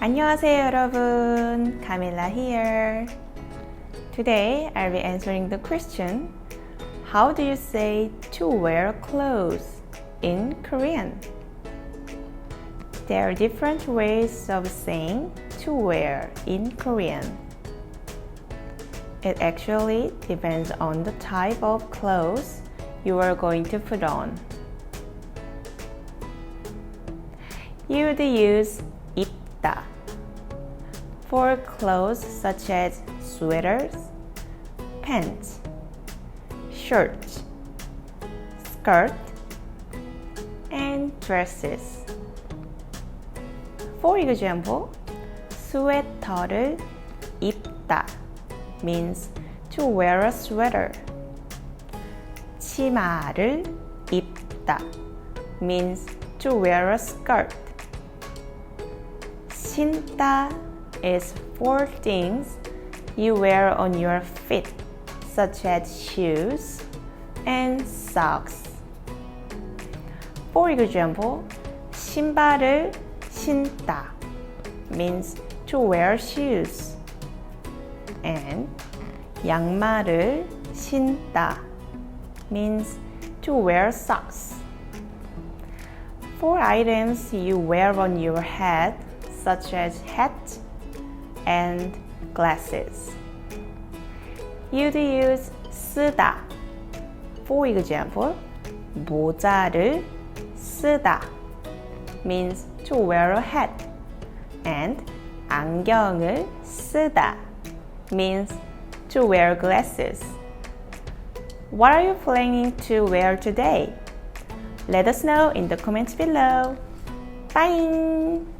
안녕하세요 여러분, Camilla here. Today I'll be answering the question, how do you say to wear clothes in Korean? There are different ways of saying to wear in Korean. It actually depends on the type of clothes you are going to put on. You would use 입다 for clothes such as sweaters, pants, shirts, skirt, and dresses. For example, 스웨터를 입다 means to wear a sweater. 치마를 입다 means to wear a skirt. 신다 is for things you wear on your feet, such as shoes and socks. For example, 신발을 신다 means to wear shoes, and 양말을 신다 means to wear socks. For items you wear on your head, such as hat and glasses, you'd use 쓰다. For example, 모자를 쓰다 means to wear a hat, and 안경을 쓰다 means to wear glasses. What are you planning to wear today? Let us know in the comments below. Bye!